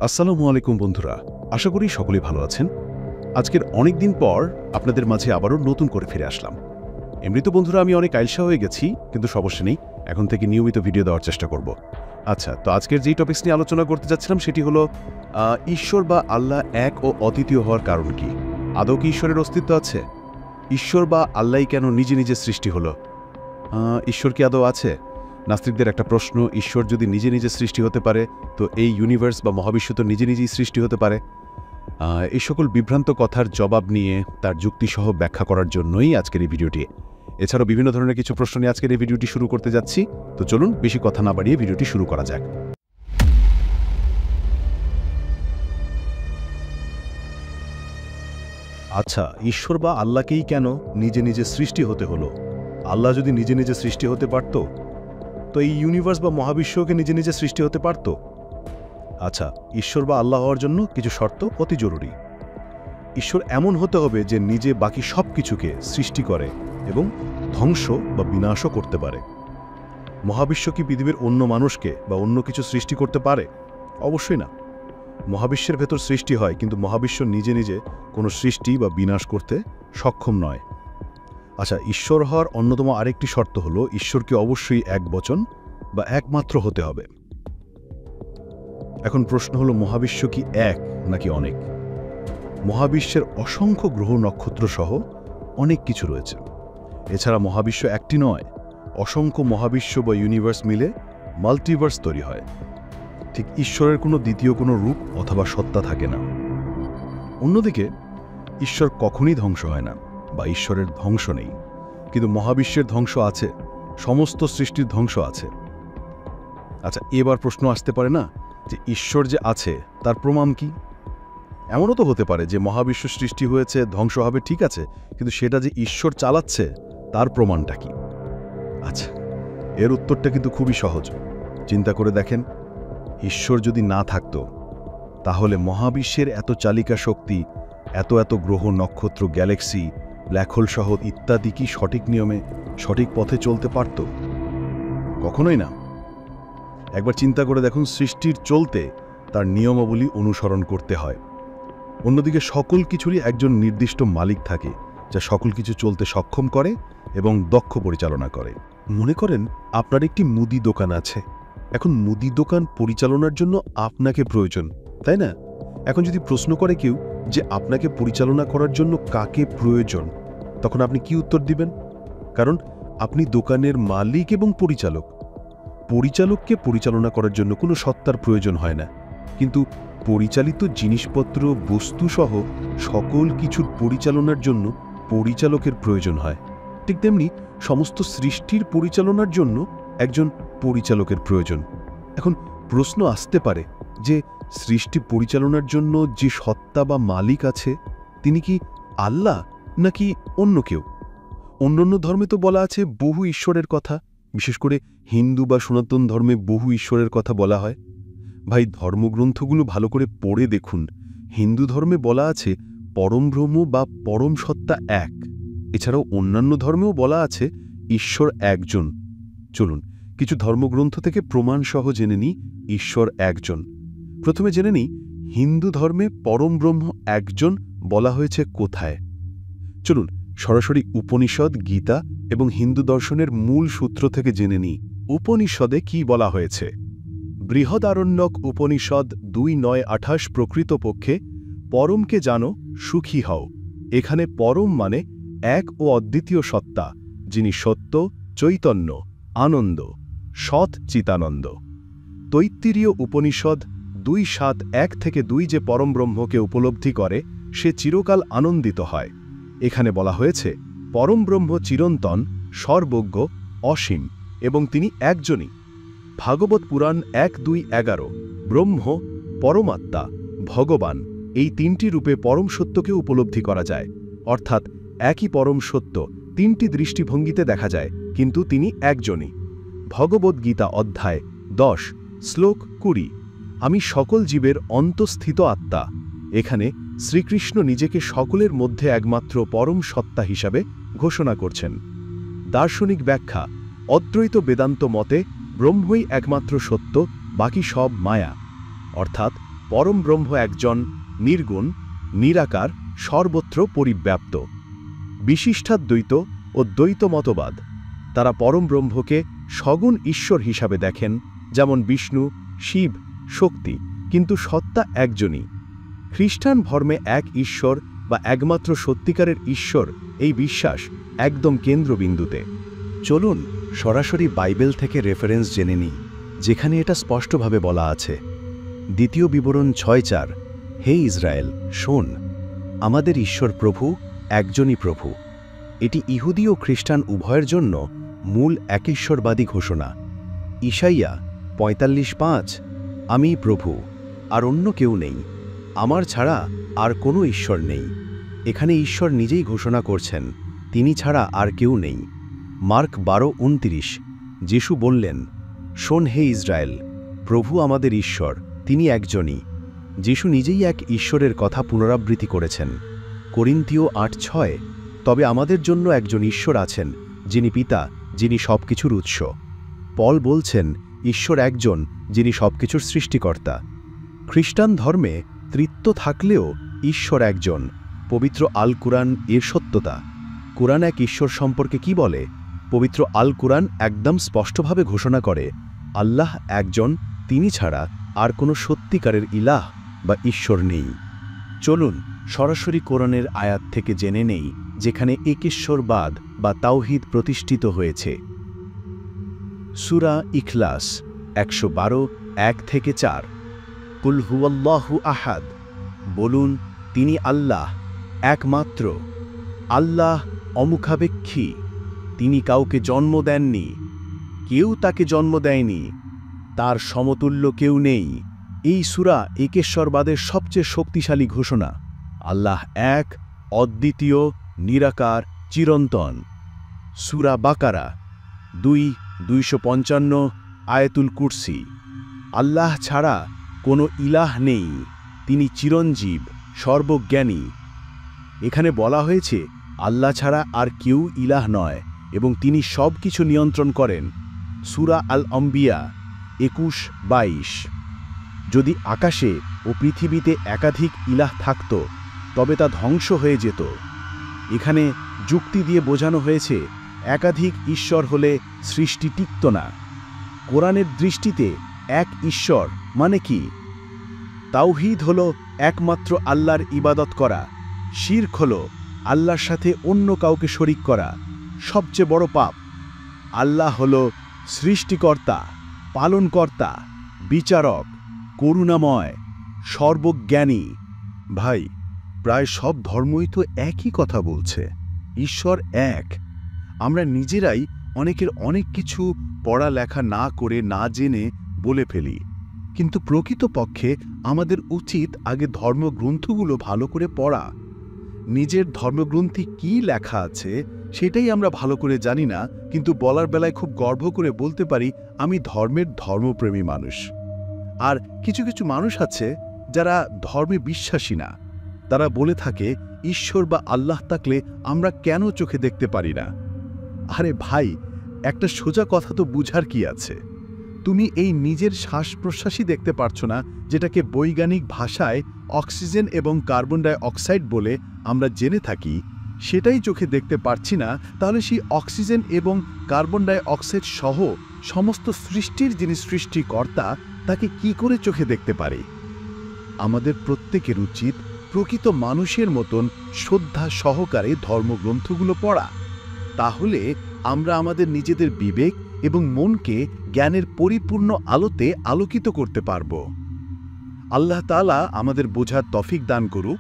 আসসালামু আলাইকুম বন্ধুরা, আশা করি সকলেই ভালো আছেন। আজকের অনেক দিন পর আপনাদের মাঝে আবারও নতুন করে ফিরে আসলাম। এমনি তো বন্ধুরা আমি অনেক আইলসা হয়ে গেছি, কিন্তু সমস্যা নেই, এখন থেকে নিয়মিত ভিডিও দেওয়ার চেষ্টা করব। আচ্ছা, তো আজকের যেই টপিকস নিয়ে আলোচনা করতে যাচ্ছিলাম সেটি হলো ঈশ্বর বা আল্লাহ এক ও অদ্বিতীয় হওয়ার কারণ কি? আদৌ কি ঈশ্বরের অস্তিত্ব আছে? ঈশ্বর বা আল্লাহই কেন নিজে নিজে সৃষ্টি হলো? ঈশ্বর কি আদৌ আছে? নাস্তিকদের একটা প্রশ্ন, ঈশ্বর যদি নিজে নিজে সৃষ্টি হতে পারে তো এই ইউনিভার্স বা মহাবিশ্ব তো নিজে নিজেই সৃষ্টি হতে পারে। এই সকল বিভ্রান্ত কথার জবাব নিয়ে তার যুক্তিসহ ব্যাখ্যা করার জন্যই আজকের এই ভিডিওটি। এছাড়াও বিভিন্ন ধরনের কিছু প্রশ্ন নিয়ে আজকের এই ভিডিওটি শুরু করতে যাচ্ছি। তো চলুন বেশি কথা না বাড়িয়ে ভিডিওটি শুরু করা যাক। আচ্ছা, ঈশ্বর বা আল্লাহকেই কেন নিজে নিজে সৃষ্টি হতে হলো? আল্লাহ যদি নিজে নিজে সৃষ্টি হতে পারত তো এই ইউনিভার্স বা মহাবিশ্বকে নিজে নিজে সৃষ্টি হতে পারত? আচ্ছা, ঈশ্বর বা আল্লাহ হওয়ার জন্য কিছু শর্ত অতি জরুরি। ঈশ্বর এমন হতে হবে যে নিজে বাকি সব কিছুকে সৃষ্টি করে এবং ধ্বংস বা বিনাশও করতে পারে। মহাবিশ্ব কি পৃথিবীর অন্য মানুষকে বা অন্য কিছু সৃষ্টি করতে পারে? অবশ্যই না। মহাবিশ্বের ভেতর সৃষ্টি হয়, কিন্তু মহাবিশ্ব নিজে নিজে কোনো সৃষ্টি বা বিনাশ করতে সক্ষম নয়। আচ্ছা, ঈশ্বর হওয়ার অন্যতম আরেকটি শর্ত হলো ঈশ্বরকে অবশ্যই এক বচন বা একমাত্র হতে হবে। এখন প্রশ্ন হলো, মহাবিশ্ব কি এক নাকি অনেক? মহাবিশ্বের অসংখ্য গ্রহ নক্ষত্র সহ অনেক কিছু রয়েছে। এছাড়া মহাবিশ্ব একটি নয়, অসংখ্য মহাবিশ্ব বা ইউনিভার্স মিলে মাল্টিভার্স তৈরি হয়। ঠিক ঈশ্বরের কোনো দ্বিতীয় কোনো রূপ অথবা সত্তা থাকে না। অন্যদিকে ঈশ্বর কখনই ধ্বংস হয় না বা ঈশ্বরের ধ্বংস নেই, কিন্তু মহাবিশ্বের ধ্বংস আছে, সমস্ত সৃষ্টির ধ্বংস আছে। আচ্ছা, এবার প্রশ্ন আসতে পারে না যে ঈশ্বর যে আছে তার প্রমাণ কি? এমনও তো হতে পারে যে মহাবিশ্ব সৃষ্টি হয়েছে, ধ্বংস হবে, ঠিক আছে, কিন্তু সেটা যে ঈশ্বর চালাচ্ছে তার প্রমাণটা কি? আচ্ছা, এর উত্তরটা কিন্তু খুবই সহজ। চিন্তা করে দেখেন, ঈশ্বর যদি না থাকত তাহলে মহাবিশ্বের এত চালিকা শক্তি, এত এত গ্রহ নক্ষত্র, গ্যালাক্সি, ব্ল্যাক হোল সহ ইত্যাদি কি সঠিক নিয়মে সঠিক পথে চলতে পারত? কখনোই না। একবার চিন্তা করে দেখুন, সৃষ্টির চলতে তার নিয়মাবলী অনুসরণ করতে হয়। অন্যদিকে সকল কিছুরই একজন নির্দিষ্ট মালিক থাকে, যা সকল কিছু চলতে সক্ষম করে এবং দক্ষ পরিচালনা করে। মনে করেন আপনার একটি মুদি দোকান আছে। এখন মুদি দোকান পরিচালনার জন্য আপনাকে প্রয়োজন, তাই না? এখন যদি প্রশ্ন করে কেউ যে আপনাকে পরিচালনা করার জন্য কাকে প্রয়োজন, তখন আপনি কি উত্তর দিবেন? কারণ আপনি দোকানের মালিক এবং পরিচালক। পরিচালককে পরিচালনা করার জন্য কোনো সত্তার প্রয়োজন হয় না, কিন্তু পরিচালিত জিনিসপত্র, বস্তুসহ সকল কিছুর পরিচালনার জন্য পরিচালকের প্রয়োজন হয়। ঠিক তেমনি সমস্ত সৃষ্টির পরিচালনার জন্য একজন পরিচালকের প্রয়োজন। এখন প্রশ্ন আসতে পারে যে সৃষ্টি পরিচালনার জন্য যে সত্তা বা মালিক আছে, তিনি কি আল্লাহ নাকি অন্য কেউ? অন্যান্য ধর্মে তো বলা আছে বহু ঈশ্বরের কথা, বিশেষ করে হিন্দু বা সনাতন ধর্মে বহু ঈশ্বরের কথা বলা হয়। ভাই, ধর্মগ্রন্থগুলো ভালো করে পড়ে দেখুন। হিন্দু ধর্মে বলা আছে পরম ব্রহ্ম বা পরম সত্তা এক। এছাড়াও অন্যান্য ধর্মেও বলা আছে ঈশ্বর একজন। চলুন কিছু ধর্মগ্রন্থ থেকে প্রমাণসহ জেনে নিই ঈশ্বর একজন। প্রথমে জেনে নিই হিন্দু ধর্মে পরম ব্রহ্ম একজন বলা হয়েছে কোথায়। চলুন সরাসরি উপনিষদ, গীতা এবং হিন্দু দর্শনের মূল সূত্র থেকে জেনে নিই উপনিষদে কি বলা হয়েছে। বৃহদারণ্যক উপনিষদ 2:9-28 প্রকৃতপক্ষে পরমকে জানো, সুখী হও। এখানে পরম মানে এক ও অদ্বিতীয় সত্তা, যিনি সত্য, চৈতন্য, আনন্দ, সৎ চিতানন্দ। তৈত্তিরীয় উপনিষদ 2:7-1-2 যে পরম ব্রহ্মকে উপলব্ধি করে সে চিরকাল আনন্দিত হয়। এখানে বলা হয়েছে পরম ব্রহ্ম চিরন্তন, সর্বজ্ঞ, অসীম এবং তিনি একজনই। ভাগবত পুরাণ 1:2-11 ব্রহ্ম, পরমাত্মা, ভগবান এই তিনটি রূপে পরম সত্যকে উপলব্ধি করা যায়। অর্থাৎ একই পরম সত্য তিনটি দৃষ্টিভঙ্গিতে দেখা যায়, কিন্তু তিনি একজনই। ভগবদ্গীতা অধ্যায় 10 শ্লোক 20 আমি সকল জীবের অন্তঃস্থিত আত্মা। এখানে শ্রীকৃষ্ণ নিজেকে সকলের মধ্যে একমাত্র পরম সত্তা হিসাবে ঘোষণা করছেন। দার্শনিক ব্যাখ্যা অদ্বৈত বেদান্ত মতে ব্রহ্মই একমাত্র সত্য, বাকি সব মায়া। অর্থাৎ পরম ব্রহ্ম একজন, নির্গুণ, নিরাকার, সর্বত্র পরিব্যাপ্ত। বিশিষ্টাদ্বৈত ও দ্বৈত মতবাদ, তারা পরম ব্রহ্মকে সগুণ ঈশ্বর হিসাবে দেখেন, যেমন বিষ্ণু, শিব, শক্তি, কিন্তু সত্তা একজনই। খ্রিস্টান ধর্মে এক ঈশ্বর বা একমাত্র সত্যিকারের ঈশ্বর, এই বিশ্বাস একদম কেন্দ্রবিন্দুতে। চলুন সরাসরি বাইবেল থেকে রেফারেন্স জেনে নিই, যেখানে এটা স্পষ্টভাবে বলা আছে। দ্বিতীয় বিবরণ 6:4, হে ইসরায়েল, শোন, আমাদের ঈশ্বর প্রভু একজনই প্রভু। এটি ইহুদি ও খ্রিস্টান উভয়ের জন্য মূল একেশ্বরবাদী ঘোষণা। ঈশাইয়া 45:5, আমিই প্রভু, আর অন্য কেউ নেই, আমার ছাড়া আর কোনো ঈশ্বর নেই। এখানে ঈশ্বর নিজেই ঘোষণা করছেন, তিনি ছাড়া আর কেউ নেই। মার্ক 12:29, যিশু বললেন, শোন হে ইসরায়েল, প্রভু আমাদের ঈশ্বর, তিনি একজনই। যিশু নিজেই এক ঈশ্বরের কথা পুনরাবৃত্তি করেছেন। করিন্থীয় 8:6, তবে আমাদের জন্য একজন ঈশ্বর আছেন, যিনি পিতা, যিনি সবকিছুর উৎস। পল বলছেন, ঈশ্বর একজন, যিনি সবকিছুর সৃষ্টিকর্তা। খ্রিস্টান ধর্মে ত্রিত্ব থাকলেও ঈশ্বর একজন। পবিত্র আল কুরআন এর সত্যতা। কুরআন এক ঈশ্বর সম্পর্কে কি বলে? পবিত্র আল কুরআন একদম স্পষ্টভাবে ঘোষণা করে, আল্লাহ একজন, তিনি ছাড়া আর কোনো সত্যিকারের ইলাহ বা ঈশ্বর নেই। চলুন সরাসরি কোরআনের আয়াত থেকে জেনে নেই, যেখানে একেশ্বরবাদ বা তাওহীদ প্রতিষ্ঠিত হয়েছে। সূরা ইখলাস 112, 1-4, কুল হুয়াল্লাহু আহাদ, বলুন, তিনি আল্লাহ, একমাত্র। আল্লাহ অমুখাপেক্ষী, তিনি কাউকে জন্ম দেননি, কেউ তাকে জন্ম দেয়নি, তার সমতুল্য কেউ নেই। এই সূরা একেশ্বরবাদের সবচেয়ে শক্তিশালী ঘোষণা। আল্লাহ এক, অদ্বিতীয়, নিরাকার, চিরন্তন। সূরা বাকারা 2:255, আয়াতুল কুরসি, আল্লাহ ছাড়া কোনো ইলাহ নেই, তিনি চিরঞ্জীব, সর্বজ্ঞানী। এখানে বলা হয়েছে আল্লাহ ছাড়া আর কেউ ইলাহ নয় এবং তিনি সব কিছু নিয়ন্ত্রণ করেন। সূরা আল আম্বিয়া 21-22, যদি আকাশে ও পৃথিবীতে একাধিক ইলাহ থাকত, তবে তা ধ্বংস হয়ে যেত। এখানে যুক্তি দিয়ে বোঝানো হয়েছে, একাধিক ঈশ্বর হলে সৃষ্টি টিকত না। কোরআনের দৃষ্টিতে এক ঈশ্বর মানে কি? তাওহীদ হল একমাত্র আল্লাহর ইবাদত করা। শিরক হল আল্লাহর সাথে অন্য কাউকে শরিক করা, সবচেয়ে বড় পাপ। আল্লাহ হল সৃষ্টিকর্তা, পালনকর্তা, বিচারক, করুণাময়, সর্বজ্ঞানী। ভাই, প্রায় সব ধর্মই তো একই কথা বলছে, ঈশ্বর এক। আমরা নিজেরাই অনেকের অনেক কিছু পড়ালেখা না করে, না জেনে বলে ফেলি। কিন্তু প্রকৃতপক্ষে আমাদের উচিত আগে ধর্মগ্রন্থগুলো ভালো করে পড়া। নিজের ধর্মগ্রন্থে কি লেখা আছে সেটাই আমরা ভালো করে জানি না, কিন্তু বলার বেলায় খুব গর্ব করে বলতে পারি, আমি ধর্মের ধর্মপ্রেমী মানুষ। আর কিছু কিছু মানুষ আছে যারা ধর্মে বিশ্বাসী না। তারা বলে থাকে, ঈশ্বর বা আল্লাহ থাকলে আমরা কেন চোখে দেখতে পারি না? আরে ভাই, একটা সোজা কথা তো বুঝার কি আছে? তুমি এই নিজের শ্বাস প্রশ্বাসই দেখতে পারছো না, যেটাকে বৈজ্ঞানিক ভাষায় অক্সিজেন এবং কার্বন ডাই অক্সাইড বলে আমরা জেনে থাকি, সেটাই চোখে দেখতে পারছি না। তাহলে সেই অক্সিজেন এবং কার্বন ডাই অক্সাইড সহ সমস্ত সৃষ্টির যিনি সৃষ্টিকর্তা, তাকে কি করে চোখে দেখতে পারি? আমাদের প্রত্যেকের উচিত প্রকৃত মানুষের মতন শ্রদ্ধা সহকারে ধর্মগ্রন্থগুলো পড়া। তাহলে আমরা আমাদের নিজেদের বিবেক এবং মনকে জ্ঞানের পরিপূর্ণ আলোতে আলোকিত করতে পারব। আল্লাহ তাআলা আমাদের বোঝার তৌফিক দান করুক।